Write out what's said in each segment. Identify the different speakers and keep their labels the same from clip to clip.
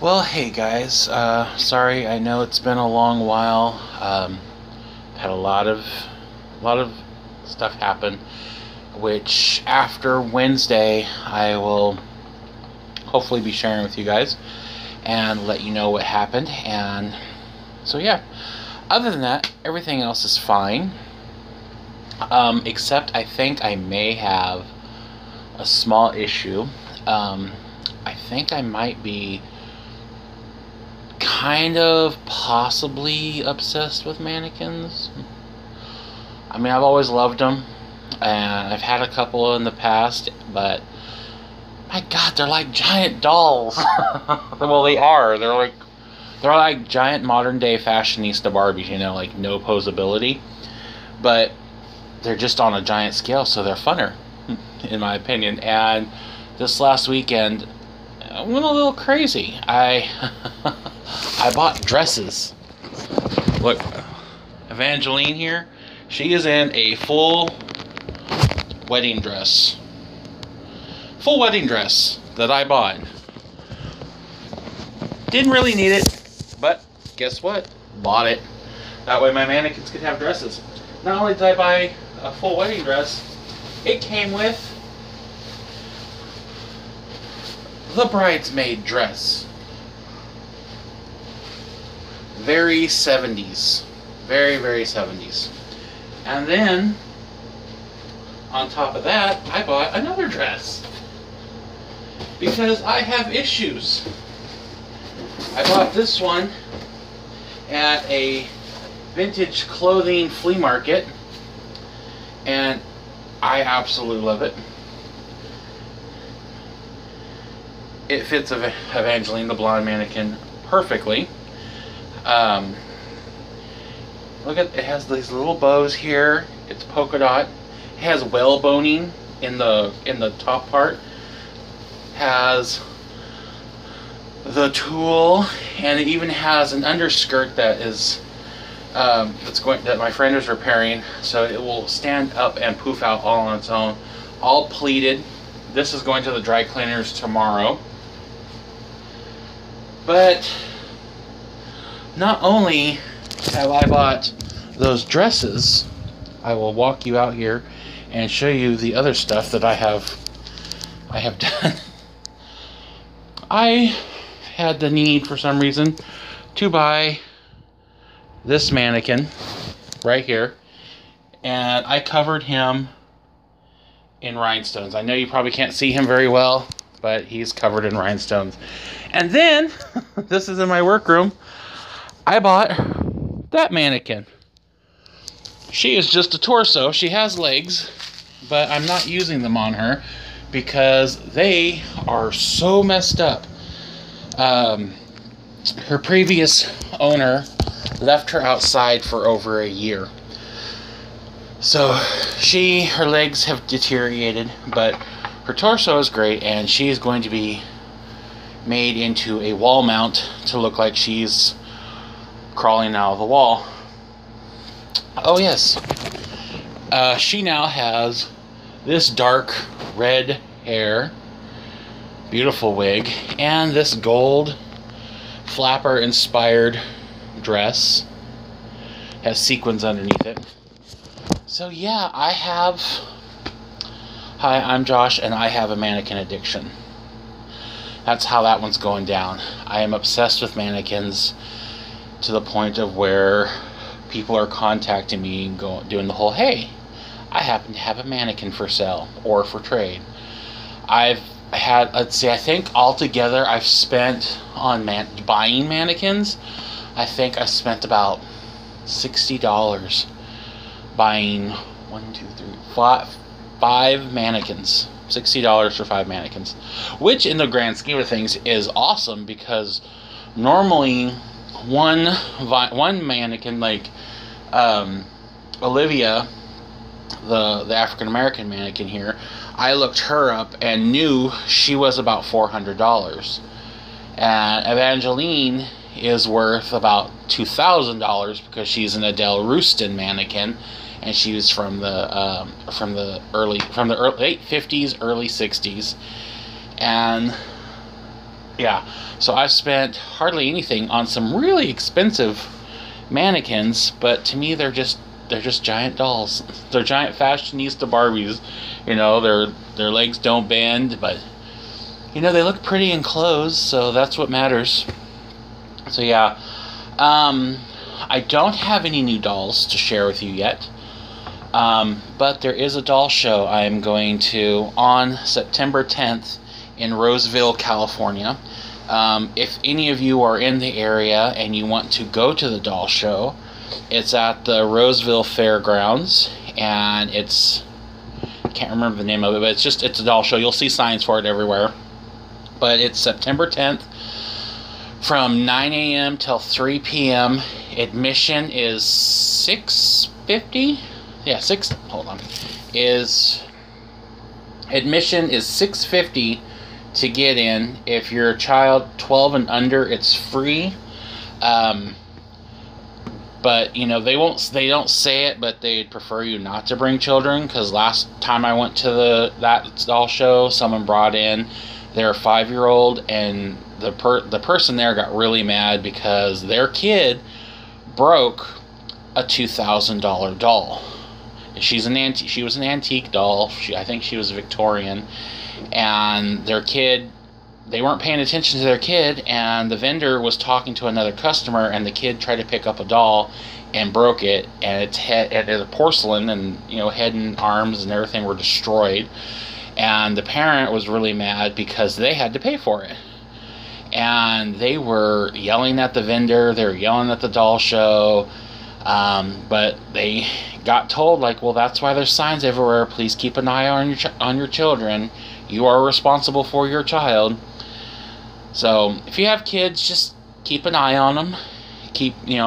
Speaker 1: Well, hey guys. Sorry, I know it's been a long while. Had a lot of stuff happen, which after Wednesday I will hopefully be sharing with you guys and let you know what happened. And so yeah, other than that, everything else is fine. Except I think I may have a small issue. I think I might be kind of possibly obsessed with mannequins. I mean, I've always loved them, and I've had a couple in the past, but my God, they're like giant dolls. Well, they are. They're like giant modern day fashionista Barbies. Like no posability, but they're just on a giant scale, so they're funner, in my opinion. And this last weekend, I went a little crazy. I bought dresses. Look, Evangeline here, she is in a full wedding dress. Full wedding dress that I bought. Didn't really need it, but guess what? Bought it. That way my mannequins could have dresses. Not only did I buy a full wedding dress, it came with the bridesmaid dress. Very 70s. Very, very 70s. And then, on top of that, I bought another dress. Because I have issues. I bought this one at a vintage clothing flea market. And I absolutely love it. It fits Evangeline, the blonde mannequin, perfectly. Look at it, has these little bows here. It's polka dot. It has whale boning in the top part. Has the tulle, and it even has an underskirt that is that my friend is repairing, so it will stand up and poof out all on its own. All pleated. This is going to the dry cleaners tomorrow. But not only have I bought those dresses, I will walk you out here and show you the other stuff that I have done. I had the need for some reason to buy this mannequin right here, and I covered him in rhinestones. I know you probably can't see him very well, but he's covered in rhinestones. And then, this is in my workroom, I bought that mannequin. She is just a torso. She has legs, but I'm not using them on her because they are so messed up. Her previous owner left her outside for over a year. So, her legs have deteriorated, but her torso is great, and she is going to be made into a wall mount to look like she's crawling out of the wall. Oh yes, she now has this dark red hair, beautiful wig, and this gold flapper inspired dress. Has sequins underneath it. So yeah, hi, I'm Josh, and I have a mannequin addiction. That's how that one's going down. I am obsessed with mannequins to the point of where people are contacting me and doing the whole, hey, I happen to have a mannequin for sale or for trade. I've had, let's see, I think altogether I've spent on buying mannequins, I think I spent about $60 buying five mannequins. $60 for 5 mannequins, which in the grand scheme of things is awesome, because normally one mannequin, like Olivia, the African American mannequin here, I looked her up and knew she was about $400, and Evangeline is worth about $2,000 because she's an Adele Roustan mannequin, and she was from the late 50s, early 60s, and Yeah, so I've spent hardly anything on some really expensive mannequins, but to me they're just giant dolls. They're giant fashionista Barbies. Their legs don't bend, but they look pretty in clothes, so that's what matters. So yeah, I don't have any new dolls to share with you yet. But there is a doll show I am going to on September 10th in Roseville, California. If any of you are in the area and you want to go to the doll show, it's at the Roseville Fairgrounds, and I can't remember the name of it, but it's a doll show. You'll see signs for it everywhere. But it's September 10th from 9 a.m. till 3 p.m. Admission is $6.50. Yeah, admission is $6.50 to get in. If you're a child 12 and under, it's free. But they don't say it, but they'd prefer you not to bring children, because last time I went to that doll show, someone brought in their 5-year-old, and the person there got really mad because their kid broke a $2,000 doll. She was an antique doll. I think she was Victorian, and their kid, they weren't paying attention to their kid, and the vendor was talking to another customer, and the kid tried to pick up a doll and broke it, and its head, the porcelain, and head and arms and everything were destroyed. And the parent was really mad because they had to pay for it. And they were yelling at the vendor, they were yelling at the doll show, but they got told, well, that's why there's signs everywhere. Please keep an eye on your children. You are responsible for your child. So if you have kids, just keep an eye on them.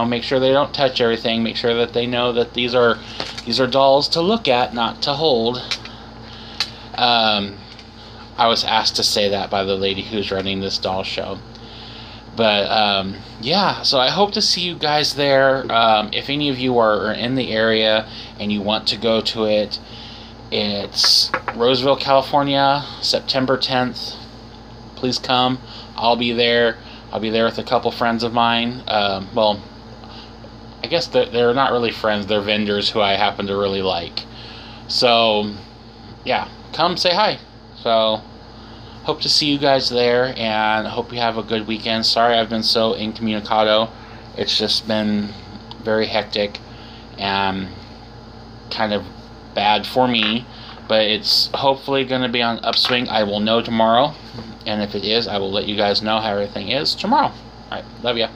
Speaker 1: Make sure they don't touch everything. Make sure that they know that these are dolls to look at, not to hold. I was asked to say that by the lady who's running this doll show. But yeah, so I hope to see you guys there. If any of you are in the area and you want to go to it, it's Roseville, California, September 10th. Please come. I'll be there. I'll be there with a couple friends of mine. Well, I guess they're not really friends. They're vendors who I happen to really like. So, yeah, come say hi. So, hope to see you guys there, and hope you have a good weekend. Sorry I've been so incommunicado. It's just been very hectic and kind of bad for me, but it's hopefully going to be on upswing. I will know tomorrow, and if it is, I will let you guys know how everything is tomorrow. Alright, love ya.